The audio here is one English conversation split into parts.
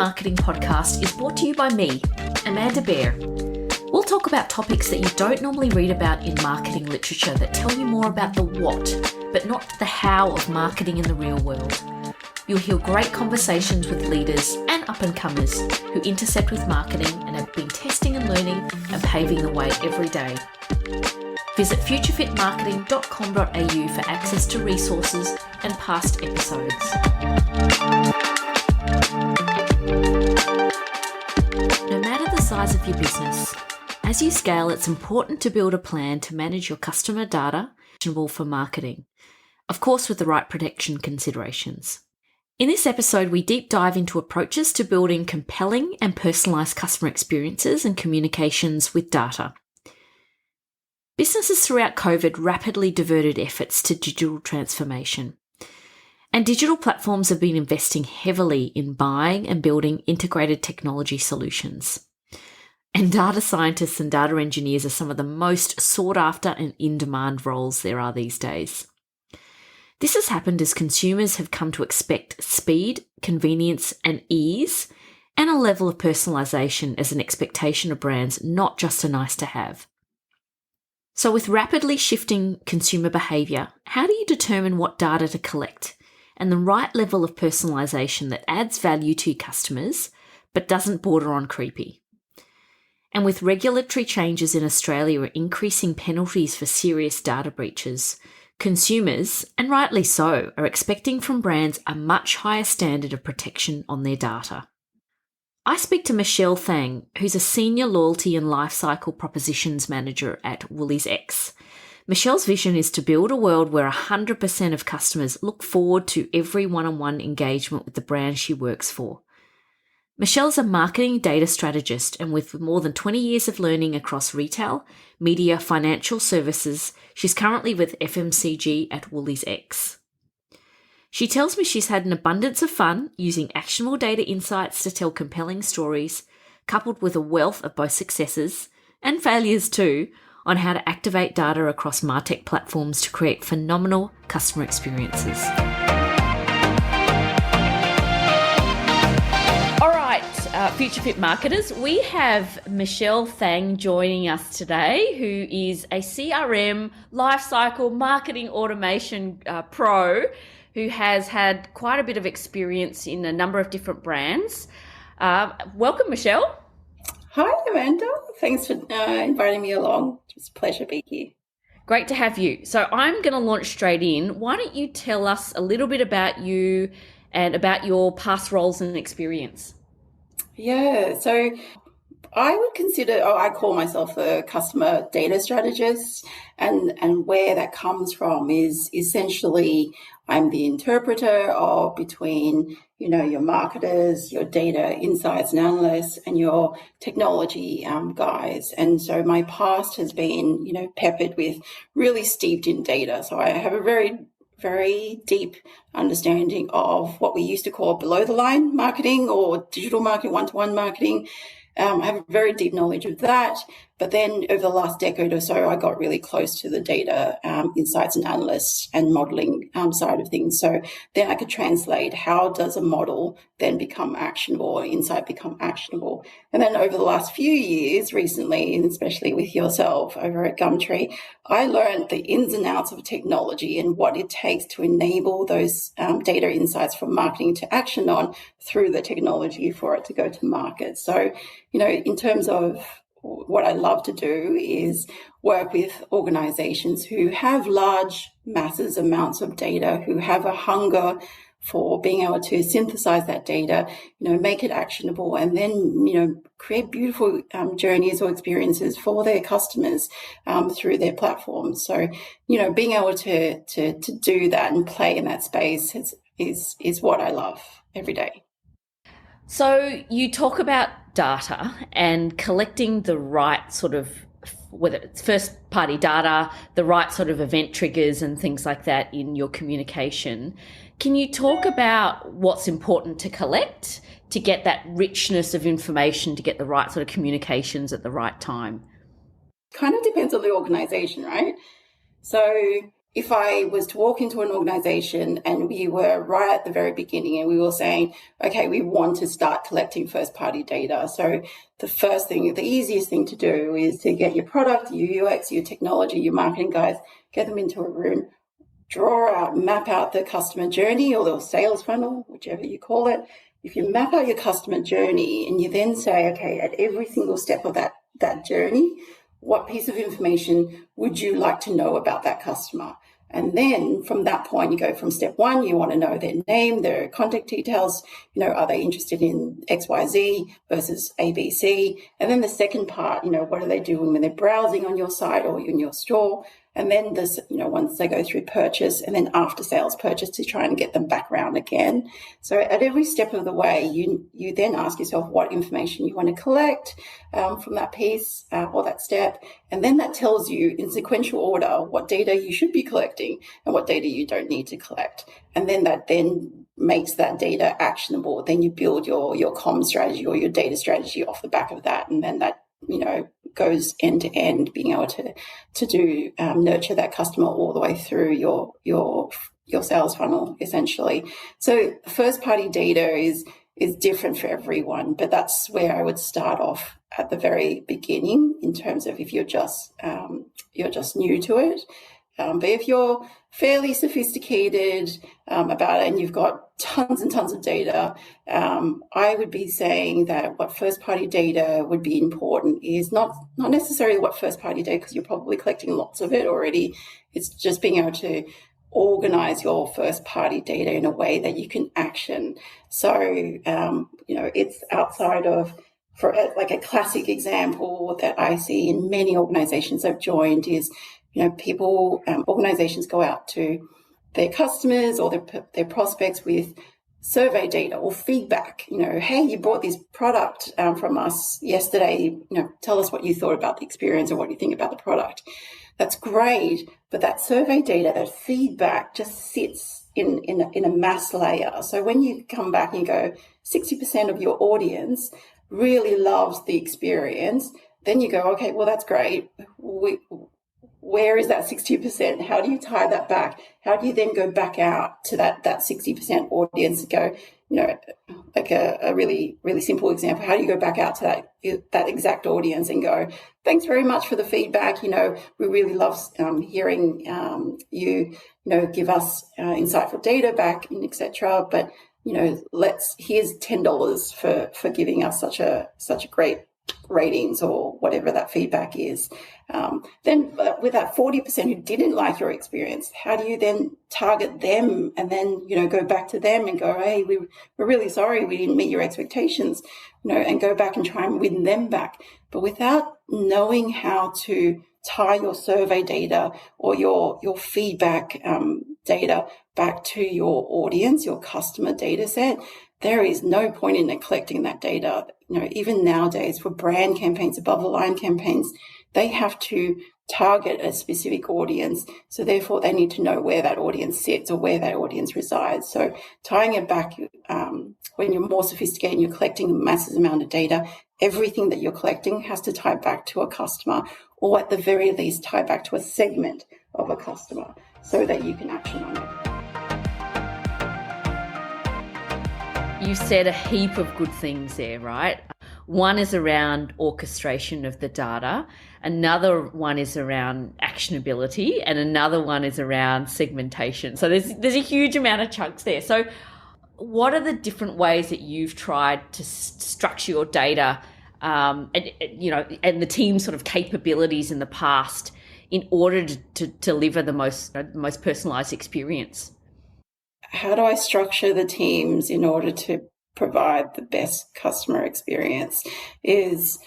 Marketing podcast is brought to you by me, Amanda Bear. We'll talk about topics that you don't normally read about in marketing literature that tell you more about the what, but not the how of marketing in the real world. You'll hear great conversations with leaders and up-and-comers who intercept with marketing and have been testing and learning and paving the way every day. Visit futurefitmarketing.com.au for access to resources and past episodes. No matter the size of your business, as you scale, it's important to build a plan to manage your customer data, actionable for marketing, of course with the right protection considerations. In this episode, we deep dive into approaches to building compelling and personalised customer experiences and communications with data. Businesses throughout COVID rapidly diverted efforts to digital transformation. And digital platforms have been investing heavily in buying and building integrated technology solutions. And data scientists and data engineers are some of the most sought after and in-demand roles there are these days. This has happened as consumers have come to expect speed, convenience, and ease, and a level of personalisation as an expectation of brands, not just a nice to have. So with rapidly shifting consumer behaviour, how do you determine what data to collect and the right level of personalisation that adds value to your customers but doesn't border on creepy? And with regulatory changes in Australia increasing penalties for serious data breaches, consumers, and rightly so, are expecting from brands a much higher standard of protection on their data. I speak to Michelle Thang, who's a Senior Loyalty and Lifecycle Propositions Manager at WooliesX. Michelle's vision is to build a world where 100% of customers look forward to every one-on-one engagement with the brand she works for. Michelle's a marketing data strategist, and with more than 20 years of learning across retail, media, financial services, she's currently with FMCG at WooliesX. She tells me she's had an abundance of fun using actionable data insights to tell compelling stories, coupled with a wealth of both successes and failures too, on how to activate data across MarTech platforms to create phenomenal customer experiences. All right, Future Fit marketers, we have Michelle Thang joining us today, who is a CRM lifecycle marketing automation pro, who has had quite a bit of experience in a number of different brands. Welcome, Michelle. Hi, Amanda. Thanks for inviting me along. It's a pleasure to be here. Great to have you. So I'm going to launch straight in. Why don't you tell us a little bit about you and about your past roles and experience? Yeah, so I would consider, I call myself a customer data strategist, and where that comes from is essentially I'm the interpreter of between, your marketers, your data insights and analysts, and your technology guys. And so my past has been, peppered with really steeped in data. So I have a very, very deep understanding of what we used to call below the line marketing or digital marketing, one-to-one marketing. I have a very deep knowledge of that. But then over the last decade or so, I got really close to the data insights and analysts and modeling side of things. So then I could translate how does a model then become actionable or insight become actionable. And then over the last few years recently, and especially with yourself over at Gumtree, I learned the ins and outs of technology and what it takes to enable those data insights from marketing to action on through the technology for it to go to market. So, in terms of what I love to do is work with organizations who have large masses, amounts of data, who have a hunger for being able to synthesize that data, make it actionable, and then, create beautiful journeys or experiences for their customers through their platforms. So, being able to do that and play in that space is what I love every day. So you talk about data and collecting the right sort of, whether it's first party data, the right sort of event triggers and things like that in your communication. Can you talk about what's important to collect to get that richness of information, to get the right sort of communications at the right time? Kind of depends on the organization, right? So if I was to walk into an organization and we were right at the very beginning and we were saying, okay, we want to start collecting first-party data. So the first thing, the easiest thing to do is to get your product, your UX, your technology, your marketing guys, get them into a room, map out the customer journey or the sales funnel, whichever you call it. If you map out your customer journey and you then say, okay, at every single step of that journey, what piece of information would you like to know about that customer? And then from that point, you go from step one, you want to know their name, their contact details, are they interested in XYZ versus ABC? And then the second part, what are they doing when they're browsing on your site or in your store? And then there's, once they go through purchase and then after sales purchase to try and get them back around again. So at every step of the way, you then ask yourself what information you want to collect from that piece or that step. And then that tells you in sequential order what data you should be collecting and what data you don't need to collect. And then that then makes that data actionable. Then you build your comm strategy or your data strategy off the back of that. And then that, goes end to end, being able to do nurture that customer all the way through your sales funnel, essentially. So first party data is different for everyone, but that's where I would start off at the very beginning in terms of if you're just new to it. But if you're fairly sophisticated about it and you've got tons and tons of data, I would be saying that what first-party data would be important is not necessarily what first-party data, because you're probably collecting lots of it already. It's just being able to organize your first-party data in a way that you can action. So, it's outside of, for like a classic example that I see in many organizations I've joined is, organizations go out to their customers or their prospects with survey data or feedback. Hey, you bought this product from us yesterday. Tell us what you thought about the experience or what you think about the product. That's great, but that survey data, that feedback, just sits in a mass layer. So when you come back and you go, 60% of your audience really loves the experience, then you go, okay, well, that's great. Where is that 60%? How do you tie that back? How do you then go back out to that 60% audience and go, like a really, really simple example, how do you go back out to that exact audience and go, thanks very much for the feedback. We really love hearing you, give us insightful data back, and etc. But, here's $10 for giving us such a great ratings or whatever that feedback is. Then with that 40% who didn't like your experience, how do you then target them and then, go back to them and go, hey, we're really sorry we didn't meet your expectations, and go back and try and win them back. But without knowing how to tie your survey data or your feedback data back to your audience, your customer data set, there is no point in neglecting that data. Even nowadays for brand campaigns, above the line campaigns, they have to target a specific audience. So therefore they need to know where that audience sits or where that audience resides. So tying it back, when you're more sophisticated and you're collecting a massive amount of data, everything that you're collecting has to tie back to a customer, or at the very least tie back to a segment of a customer so that you can action on it. You said a heap of good things there, right? One is around orchestration of the data, another one is around actionability, and another one is around segmentation. So there's a huge amount of chunks there. So what are the different ways that you've tried to structure your data and the team's sort of capabilities in the past in order to deliver the most personalized experience? How do I structure the teams in order to provide the best customer experience? Is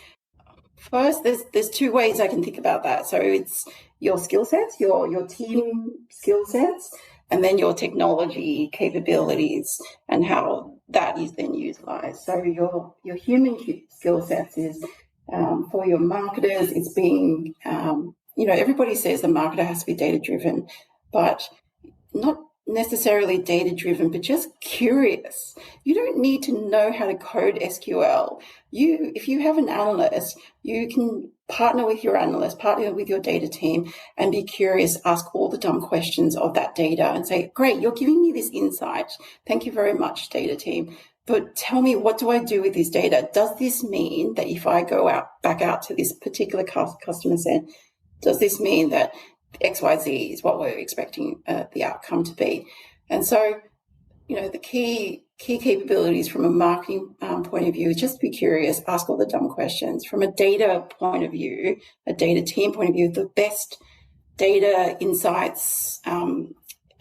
first, there's two ways I can think about that. So it's your skill sets, your team skill sets, and then your technology capabilities and how that is then utilized. So your human skill sets is for your marketers, it's being, everybody says the marketer has to be data driven, but not necessarily data driven, but just curious. You don't need to know how to code SQL. If you have an analyst, you can partner with your analyst, partner with your data team, and be curious, ask all the dumb questions of that data and say, great, you're giving me this insight. Thank you very much, data team. But tell me, what do I do with this data? Does this mean that if I go back out to this particular customer set, does this mean that XYZ is what we're expecting the outcome to be? And so, the key capabilities from a marketing point of view is just be curious, ask all the dumb questions. From a data point of view, a data team point of view, the best data insights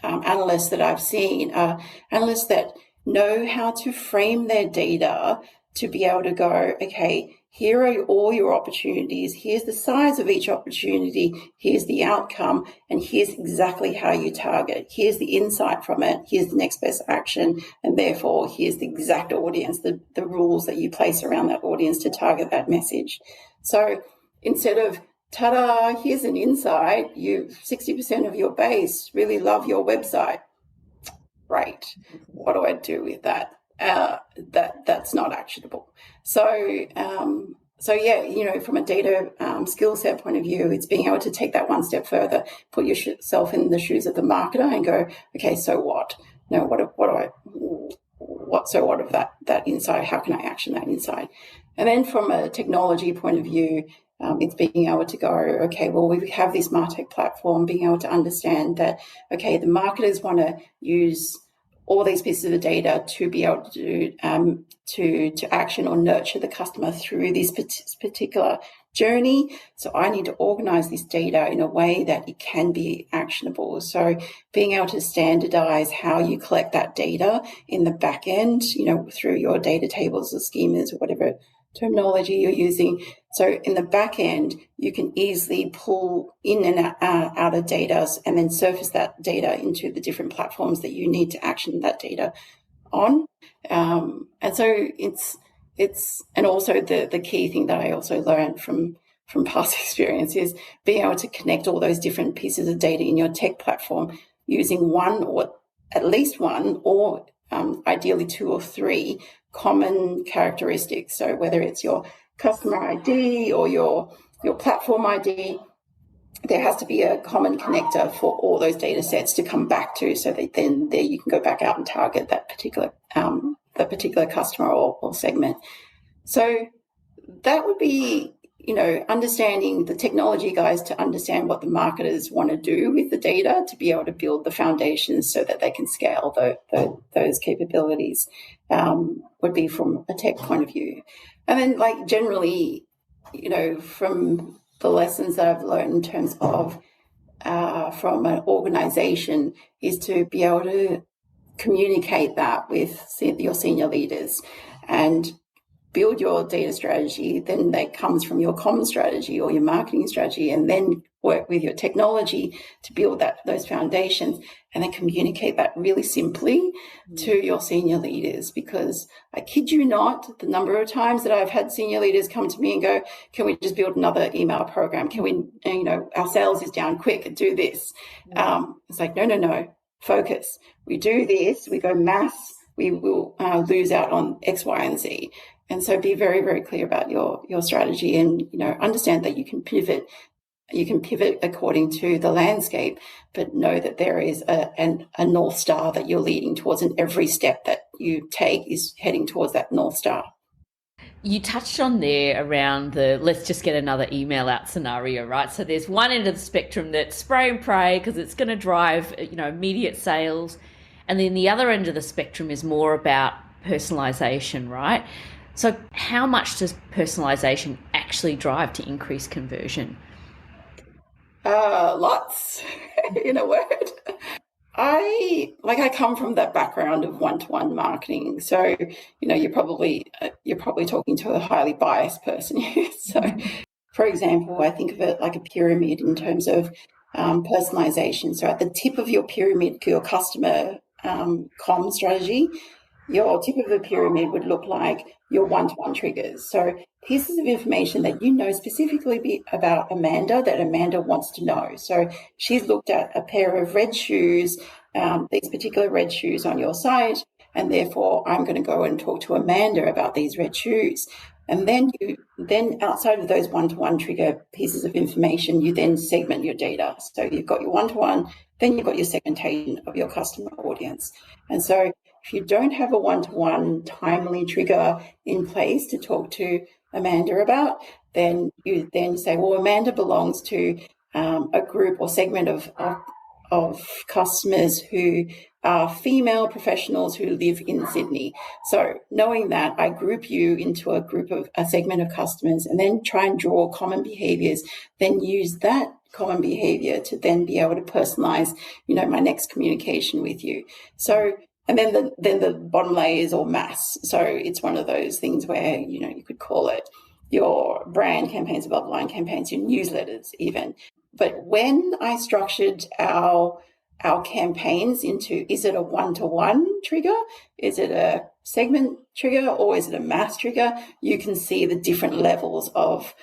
analysts that I've seen are analysts that know how to frame their data to be able to go, okay, here are all your opportunities. Here's the size of each opportunity. Here's the outcome. And here's exactly how you target. Here's the insight from it. Here's the next best action. And therefore, here's the exact audience, the rules that you place around that audience to target that message. So instead of, ta-da, here's an insight, 60% of your base really love your website. Great. What do I do with that? That's not actionable. So yeah, from a data skill set point of view, it's being able to take that one step further, put yourself in the shoes of the marketer and go, okay, so what? What of that insight? How can I action that insight? And then from a technology point of view, it's being able to go, okay, well, we have this MarTech platform, being able to understand that, okay, the marketers want to use all these pieces of data to be able to to action or nurture the customer through this particular journey. So I need to organize this data in a way that it can be actionable. So being able to standardize how you collect that data in the back end, through your data tables or schemas or whatever terminology you're using. So in the back end, you can easily pull in and out of data and then surface that data into the different platforms that you need to action that data on. And so it's and also the key thing that I also learned from past experience is being able to connect all those different pieces of data in your tech platform using one or at least one or ideally two or three common characteristics. So whether it's your customer ID or your platform ID, there has to be a common connector for all those data sets to come back to, so that then there you can go back out and target that particular customer or segment. So that would be, understanding the technology guys to understand what the marketers want to do with the data to be able to build the foundations so that they can scale those capabilities, would be from a tech point of view. And then generally, from the lessons that I've learned in terms of from an organization is to be able to communicate that with your senior leaders and build your data strategy. Then that comes from your comm strategy or your marketing strategy, and then work with your technology to build those foundations, and then communicate that really simply to your senior leaders. Because I kid you not, the number of times that I've had senior leaders come to me and go, can we just build another email program? Can we, our sales is down, quick, do this. It's like, no, focus. We do this, we go mass, we will lose out on X, Y, and Z. And so be very, very clear about your strategy, and, understand that you can pivot. You can pivot according to the landscape, but know that there is a North Star that you're leading towards, and every step that you take is heading towards that North Star. You touched on there around the let's just get another email out scenario, right? So there's one end of the spectrum that's spray and pray because it's going to drive, immediate sales. And then the other end of the spectrum is more about personalisation, right? So how much does personalisation actually drive to increase conversion? Lots, in a word. I come from that background of one-to-one marketing. So, you're probably talking to a highly biased person here. So, for example, I think of it like a pyramid in terms of personalisation. So at the tip of your pyramid, your customer comm strategy, your tip of the pyramid would look like your one-to-one triggers. So pieces of information that specifically about Amanda that Amanda wants to know. So she's looked at a pair of red shoes, these particular red shoes on your site, and therefore I'm going to go and talk to Amanda about these red shoes. And then outside of those one-to-one trigger pieces of information, you then segment your data. So you've got your one-to-one, then you've got your segmentation of your customer audience. And so if you don't have a one-to-one timely trigger in place to talk to Amanda about, then you then say, well, Amanda belongs to a group or segment of customers who are female professionals who live in Sydney. So knowing that, I group you into a segment of customers and then try and draw common behaviors, then use that common behavior to then be able to personalize, my next communication with you. So, and then the bottom layer is all mass. So it's one of those things where, you could call it your brand campaigns, above line campaigns, your newsletters even. But when I structured our campaigns into, is it a one-to-one trigger? Is it a segment trigger? Or is it a mass trigger? You can see the different levels of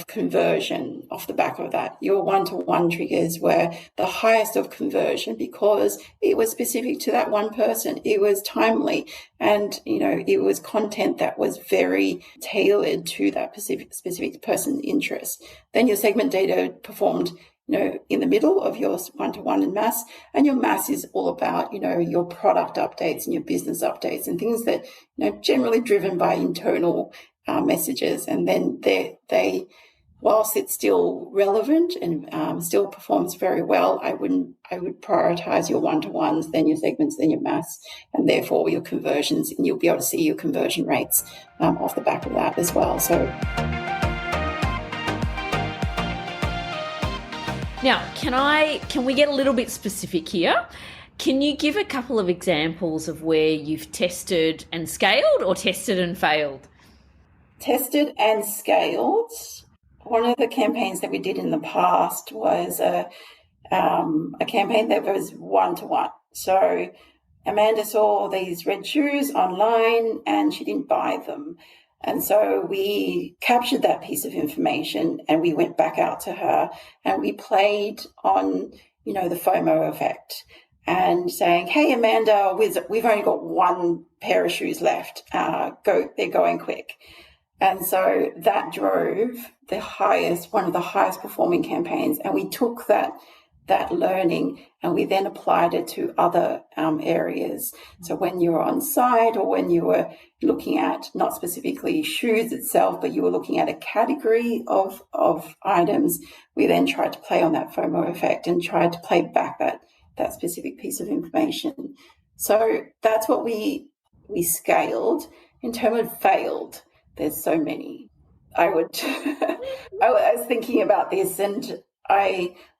conversion off the back of that. Your one-to-one triggers were the highest of conversion because it was specific to that one person. It was timely, and it was content that was very tailored to that specific person's interest. Then your segment data performed in the middle of your one-to-one and mass, and your mass is all about your product updates and your business updates and things that generally driven by internal messages. And then they whilst it's still relevant and still performs very well, I would prioritize your one-to-ones, then your segments, then your mass, and therefore your conversions, and you'll be able to see your conversion rates off the back of that as well. So now, can we get a little bit specific here? Can you give a couple of examples of where you've tested and scaled or tested and failed? Tested and scaled. One of the campaigns that we did in the past was a campaign that was one-to-one. So Amanda saw these red shoes online and she didn't buy them. And so we captured that piece of information and we went back out to her and we played on, the FOMO effect and saying, hey, Amanda, we've only got one pair of shoes left. They're going quick. And so that drove one of the highest performing campaigns. And we took that learning and we then applied it to other areas. So when you were on site or when you were looking at not specifically shoes itself, but you were looking at a category of items, we then tried to play on that FOMO effect and tried to play back that specific piece of information. So that's what we scaled. In terms of failed, there's so many. I was thinking about this, and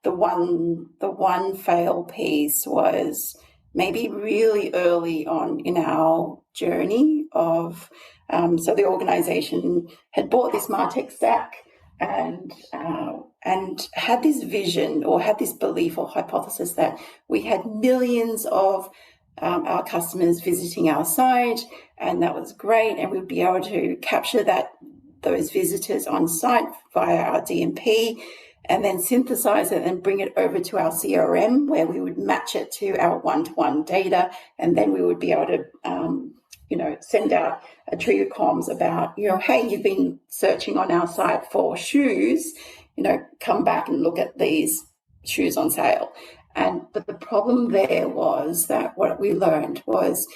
the one fail piece was maybe really early on in our journey of so the organization had bought this MarTech stack and had this vision or had this belief or hypothesis that we had millions of our customers visiting our site, and that was great, and we'd be able to capture those visitors on site via our DMP and then synthesize it and bring it over to our CRM where we would match it to our one-to-one data, and then we would be able to send out a trigger comms about, hey, you've been searching on our site for shoes, come back and look at these shoes on sale. But the problem there was that what we learned was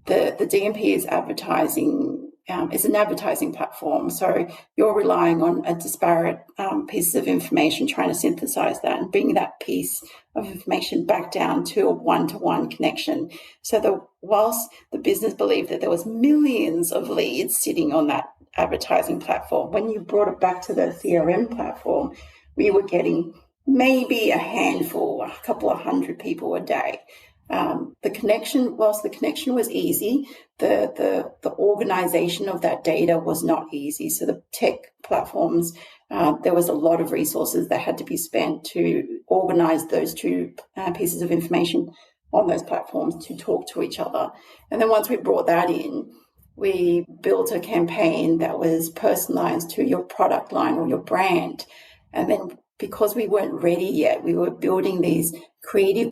the DMP is advertising. It's an advertising platform, so you're relying on a disparate pieces of information, trying to synthesize that and bring that piece of information back down to a one-to-one connection. So whilst the business believed that there was millions of leads sitting on that advertising platform, when you brought it back to the CRM platform, we were getting maybe a handful, a couple of hundred people a day. Whilst the connection was easy, the organization of that data was not easy. So the tech platforms, there was a lot of resources that had to be spent to organize those two pieces of information on those platforms to talk to each other. And then once we brought that in, we built a campaign that was personalized to your product line or your brand. And then because we weren't ready yet, we were building these creative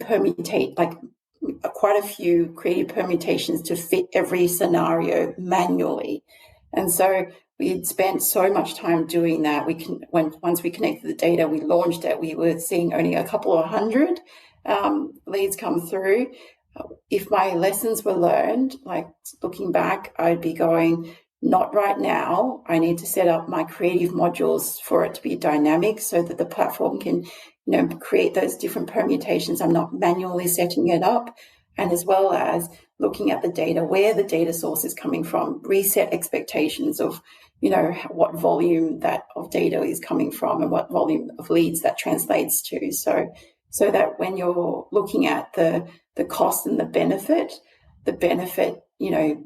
quite a few creative permutations to fit every scenario manually. And so we had spent so much time doing that. Once we connected the data, we launched it. We were seeing only a couple of hundred leads come through. If my lessons were learned, like looking back, I'd be going, not right now. I need to set up my creative modules for it to be dynamic so that the platform can, create those different permutations. I'm not manually setting it up. And as well as looking at the data, where the data source is coming from, reset expectations of, what volume of data is coming from and what volume of leads that translates to. So that when you're looking at the cost and the benefit,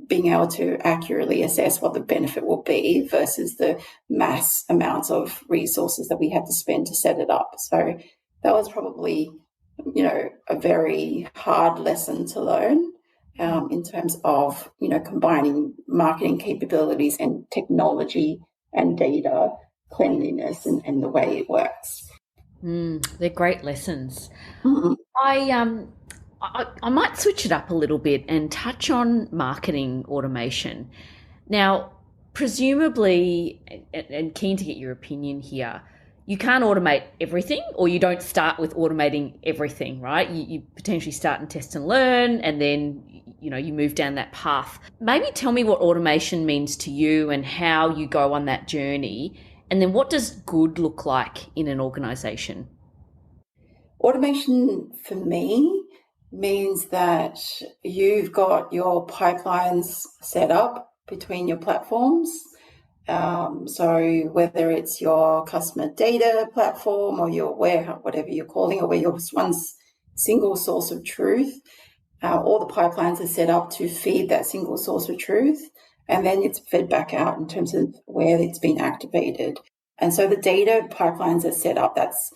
being able to accurately assess what the benefit will be versus the mass amounts of resources that we had to spend to set it up. So that was probably, a very hard lesson to learn in terms of, combining marketing capabilities and technology and data cleanliness and the way it works. They're great lessons. Mm-hmm. I might switch it up a little bit and touch on marketing automation. Now, presumably, and keen to get your opinion here, you can't automate everything, or you don't start with automating everything, right? You potentially start and test and learn, and then, you move down that path. Maybe tell me what automation means to you and how you go on that journey. And then what does good look like in an organization? Automation for me means that you've got your pipelines set up between your platforms. So whether it's your customer data platform or your warehouse, whatever you're calling it, or your one single source of truth, all the pipelines are set up to feed that single source of truth, and then it's fed back out in terms of where it's been activated. And so the data pipelines are set up. That's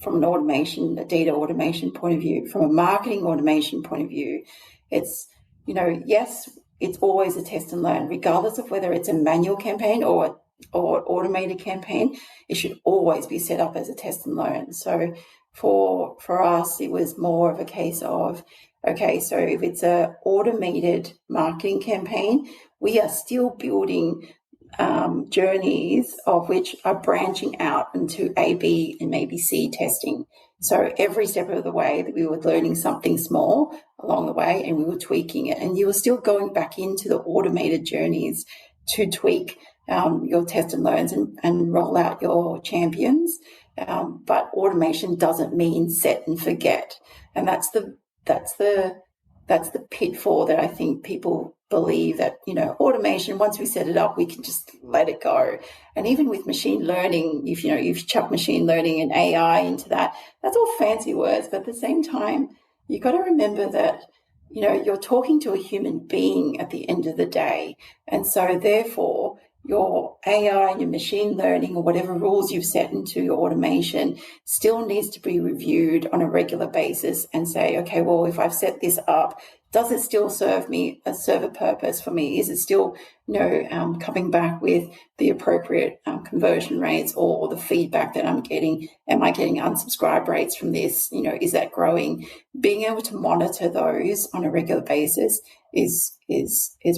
from a data automation point of view. From a marketing automation point of view, it's, yes, it's always a test and learn, regardless of whether it's a manual campaign or automated campaign. It should always be set up as a test and learn. So for us, it was more of a case of, okay, so if it's an automated marketing campaign, we are still building journeys of which are branching out into A, B, and maybe C testing. So every step of the way that we were learning something small along the way, and we were tweaking it. And you were still going back into the automated journeys to tweak your test and learns and roll out your champions. But automation doesn't mean set and forget. And that's the pitfall that I think people believe, that, automation, once we set it up, we can just let it go. And even with machine learning, if you've chucked machine learning and AI into that, that's all fancy words. But at the same time, you've got to remember that, you're talking to a human being at the end of the day. And so therefore, your AI and your machine learning or whatever rules you've set into your automation still needs to be reviewed on a regular basis and say, okay, well, if I've set this up, does it still serve a purpose for me? Is it still, coming back with the appropriate conversion rates or the feedback that I'm getting? Am I getting unsubscribe rates from this? Is that growing? Being able to monitor those on a regular basis is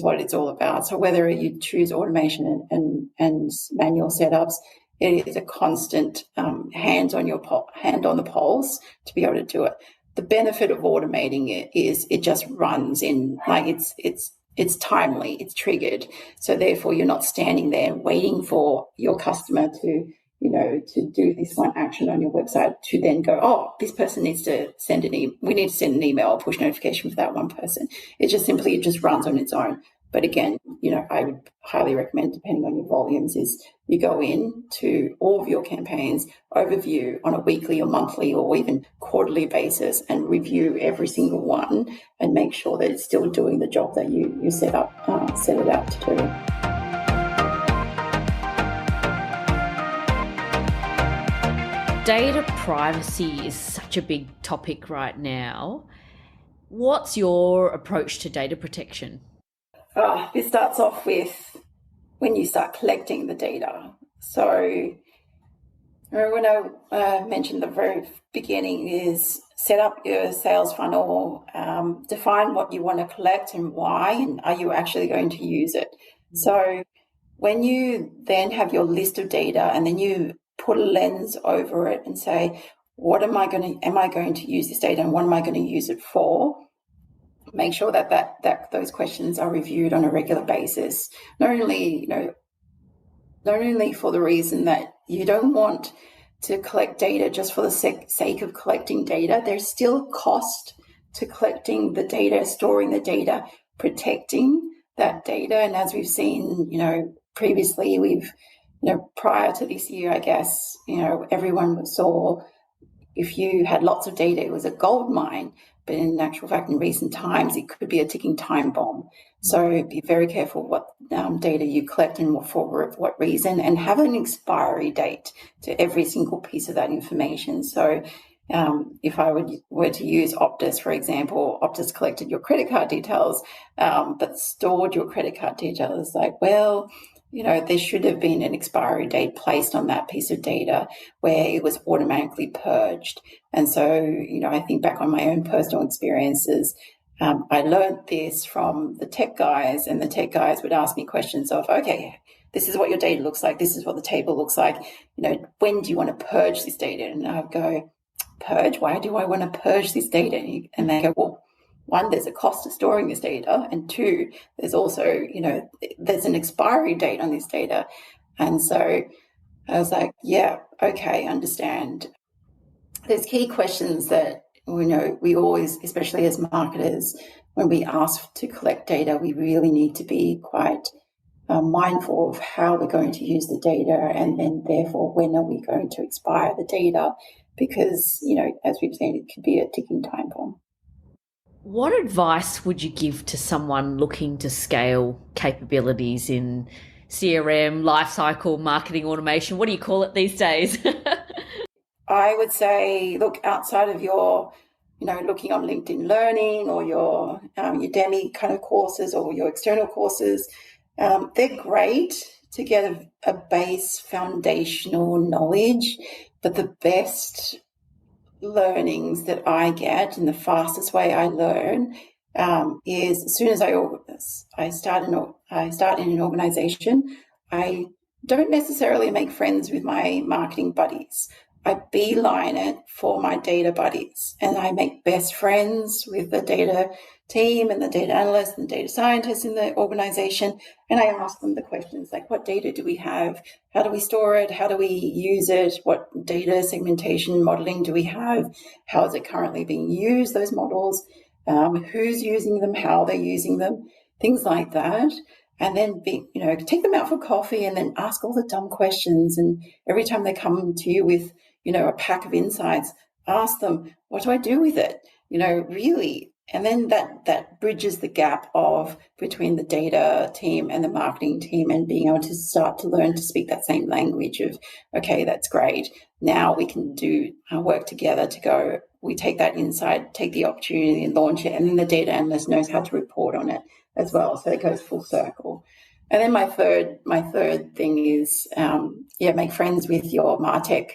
what it's all about. So whether you choose automation and manual setups, it is a constant hand on the pulse to be able to do it. The benefit of automating it is it just runs in, like it's timely, it's triggered. So therefore you're not standing there waiting for your customer to do this one action on your website to then go, oh, this person needs to send we need to send an email or push notification for that one person. It just runs on its own. But again, I would highly recommend, depending on your volumes, is you go in to all of your campaigns, overview on a weekly or monthly or even quarterly basis, and review every single one and make sure that it's still doing the job that you set it out to do. Data privacy is such a big topic right now. What's your approach to data protection? This starts off with when you start collecting the data. So when I mentioned the very beginning is set up your sales funnel, define what you want to collect and why, and are you actually going to use it? So when you then have your list of data and then you put a lens over it and say, am I going to use this data and what am I going to use it for? Make sure that those questions are reviewed on a regular basis. Not only for the reason that you don't want to collect data just for the sake of collecting data. There's still cost to collecting the data, storing the data, protecting that data. And as we've seen, previously, prior to this year, I guess, everyone saw if you had lots of data, it was a gold mine. But in actual fact, in recent times, it could be a ticking time bomb. So be very careful what data you collect and for what reason, and have an expiry date to every single piece of that information. So if I were to use Optus, for example, Optus collected your credit card details, but stored your credit card details. Like, well, there should have been an expiry date placed on that piece of data where it was automatically purged. And so, I think back on my own personal experiences, I learned this from the tech guys, and the tech guys would ask me questions of, okay, this is what your data looks like. This is what the table looks like. When do you want to purge this data? And I'd go, purge? Why do I want to purge this data? And they go, well, one, there's a cost to storing this data, and two, there's also, there's an expiry date on this data. And so I was like, yeah, okay, understand. There's key questions that we always, especially as marketers, when we ask to collect data, we really need to be quite mindful of how we're going to use the data, and then therefore when are we going to expire the data, because, as we've seen, it could be a ticking time bomb. What advice would you give to someone looking to scale capabilities in CRM, lifecycle, marketing automation? What do you call it these days? I would say, look, outside of your, looking on LinkedIn Learning or your Udemy kind of courses or your external courses, they're great to get a base foundational knowledge, but the best learnings that I get and the fastest way I learn is as soon as I start in an organization, I don't necessarily make friends with my marketing buddies. I beeline it for my data buddies, and I make best friends with the data team and the data analysts and data scientists in the organization. And I ask them the questions like, what data do we have? How do we store it? How do we use it? What data segmentation modeling do we have? How is it currently being used, those models? Who's using them? How they're using them? Things like that. And then take them out for coffee and then ask all the dumb questions. And every time they come to you with, a pack of insights, ask them, what do I do with it? Really. And then that bridges the gap between the data team and the marketing team, and being able to start to learn to speak that same language of, okay, that's great. Now we can do our work together to go, we take that insight, take the opportunity and launch it. And then the data analyst knows how to report on it as well. So it goes full circle. And then my third thing is, make friends with your MarTech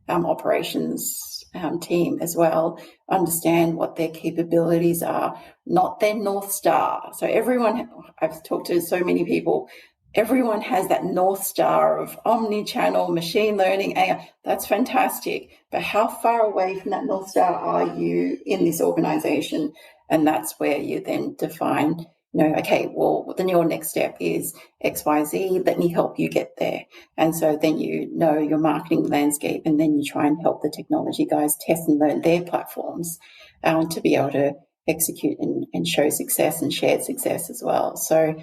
operations team as well. Understand what their capabilities are, not their North Star. So I've talked to so many people, everyone has that North Star of omni-channel, machine learning, AI. That's fantastic. But how far away from that North Star are you in this organization? And that's where you then define, okay, well, then your next step is XYZ. Let me help you get there. And so then your marketing landscape, and then you try and help the technology guys test and learn their platforms to be able to execute and show success and shared success as well. So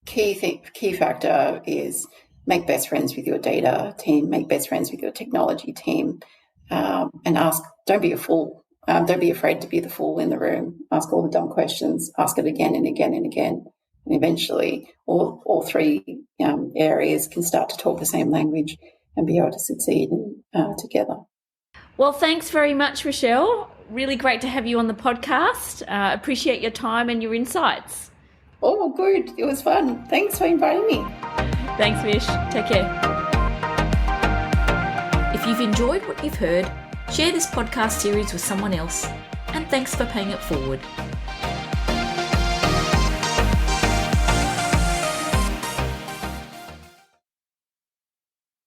key factor is make best friends with your data team, make best friends with your technology team, and ask, don't be a fool. Don't be afraid to be the fool in the room. Ask all the dumb questions. Ask it again and again and again. And eventually, all three areas can start to talk the same language and be able to succeed together. Well, thanks very much, Michelle. Really great to have you on the podcast. Appreciate your time and your insights. Oh, good. It was fun. Thanks for inviting me. Thanks, Mish. Take care. If you've enjoyed what you've heard, share this podcast series with someone else, and thanks for paying it forward.